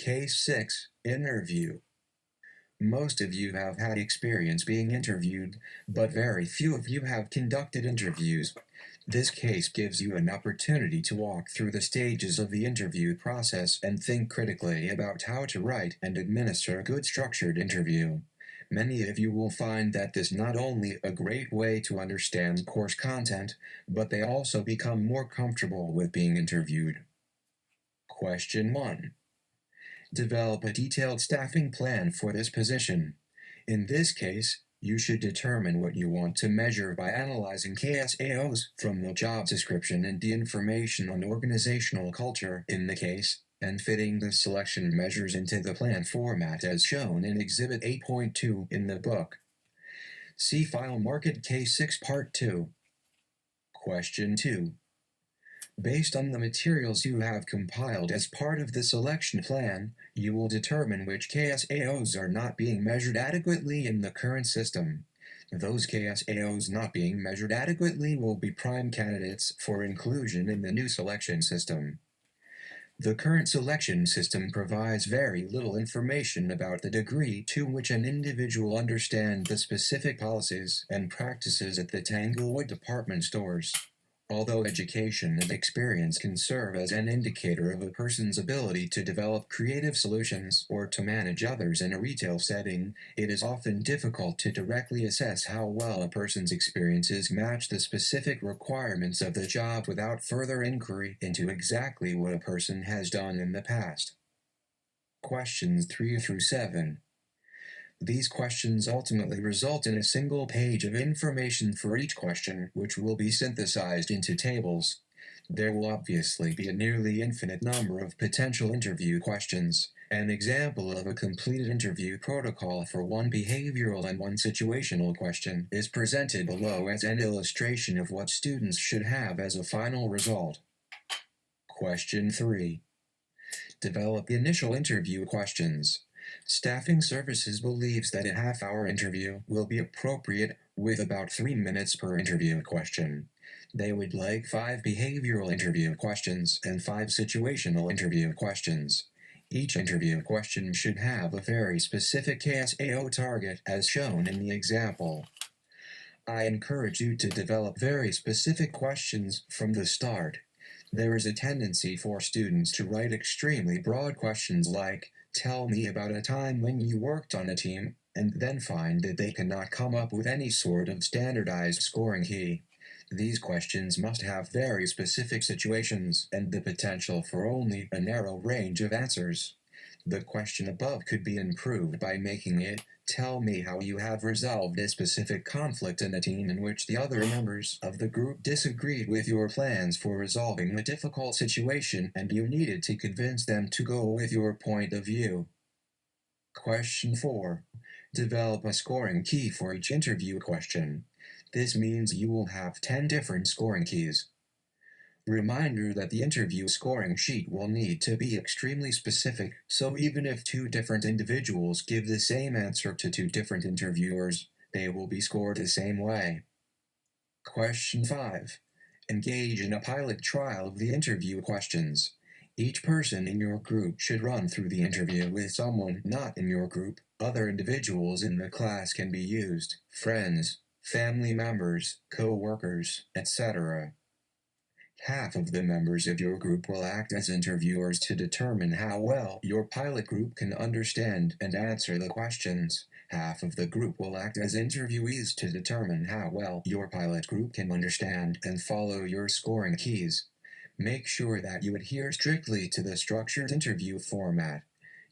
Case 6, Interview. Most of you have had experience being interviewed, but very few of you have conducted interviews. This case gives you an opportunity to walk through the stages of the interview process and think critically about how to write and administer a good structured interview. Many of you will find that this is not only a great way to understand course content, but they also become more comfortable with being interviewed. Question 1. Develop a detailed staffing plan for this position. In this case, you should determine what you want to measure by analyzing KSAOs from the job description and the information on organizational culture in the case, and fitting the selection measures into the plan format as shown in Exhibit 8.2 in the book. See File Market Case 6 Part 2. Question 2. Based on the materials you have compiled as part of the selection plan, you will determine which KSAOs are not being measured adequately in the current system. Those KSAOs not being measured adequately will be prime candidates for inclusion in the new selection system. The current selection system provides very little information about the degree to which an individual understands the specific policies and practices at the Tanglewood department stores. Although education and experience can serve as an indicator of a person's ability to develop creative solutions or to manage others in a retail setting, it is often difficult to directly assess how well a person's experiences match the specific requirements of the job without further inquiry into exactly what a person has done in the past. Questions 3 through 7. These questions ultimately result in a single page of information for each question, which will be synthesized into tables. There will obviously be a nearly infinite number of potential interview questions. An example of a completed interview protocol for one behavioral and one situational question is presented below as an illustration of what students should have as a final result. Question 3. Develop the initial interview questions. Staffing Services believes that a half-hour interview will be appropriate with about 3 minutes per interview question. They would like 5 behavioral interview questions and 5 situational interview questions. Each interview question should have a very specific KSAO target as shown in the example. I encourage you to develop very specific questions from the start. There is a tendency for students to write extremely broad questions like, "Tell me about a time when you worked on a team," and then find that they cannot come up with any sort of standardized scoring key. These questions must have very specific situations and the potential for only a narrow range of answers. The question above could be improved by making it, "Tell me how you have resolved a specific conflict in a team in which the other members of the group disagreed with your plans for resolving a difficult situation and you needed to convince them to go with your point of view." Question 4. Develop a scoring key for each interview question. This means you will have 10 different scoring keys. Reminder that the interview scoring sheet will need to be extremely specific, so even if 2 different individuals give the same answer to 2 different interviewers, they will be scored the same way. Question 5. Engage in a pilot trial of the interview questions. Each person in your group should run through the interview with someone not in your group. Other individuals in the class can be used, friends, family members, co-workers, etc. Half of the members of your group will act as interviewers to determine how well your pilot group can understand and answer the questions. Half of the group will act as interviewees to determine how well your pilot group can understand and follow your scoring keys. Make sure that you adhere strictly to the structured interview format.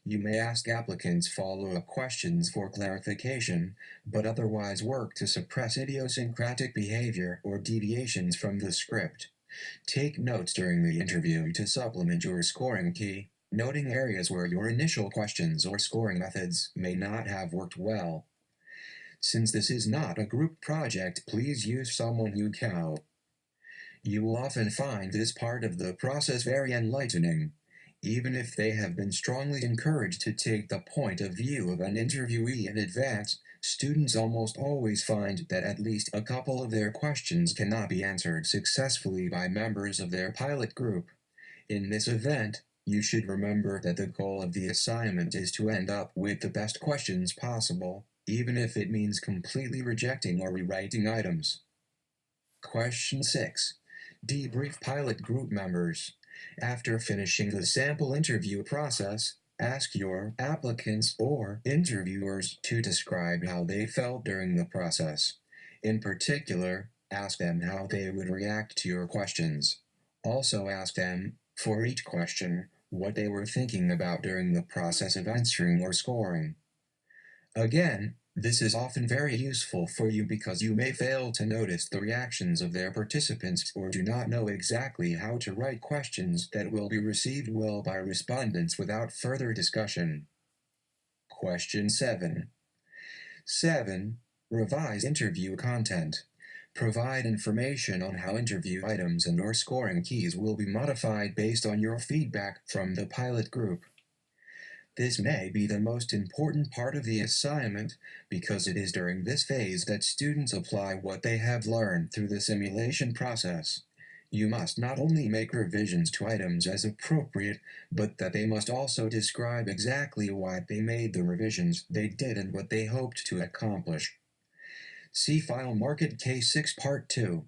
You may ask applicants follow-up questions for clarification, but otherwise work to suppress idiosyncratic behavior or deviations from the script. Take notes during the interview to supplement your scoring key, noting areas where your initial questions or scoring methods may not have worked well. Since this is not a group project, please use someone you know. You will often find this part of the process very enlightening. Even if they have been strongly encouraged to take the point of view of an interviewee in advance, students almost always find that at least a couple of their questions cannot be answered successfully by members of their pilot group. In this event, You should remember that the goal of the assignment is to end up with the best questions possible, even if it means completely rejecting or rewriting items. Question 6. Debrief pilot group members. After finishing the sample interview process, ask your applicants or interviewers to describe how they felt during the process. In particular, ask them how they would react to your questions. Also ask them, for each question, what they were thinking about during the process of answering or scoring. Again, this is often very useful for you because you may fail to notice the reactions of their participants or do not know exactly how to write questions that will be received well by respondents without further discussion. Question 7. 7. Revise interview content. Provide information on how interview items and or scoring keys will be modified based on your feedback from the pilot group. This may be the most important part of the assignment because it is during this phase that students apply what they have learned through the simulation process. You must not only make revisions to items as appropriate, but that they must also describe exactly why they made the revisions they did and what they hoped to accomplish. See File Market Case 6 Part 2.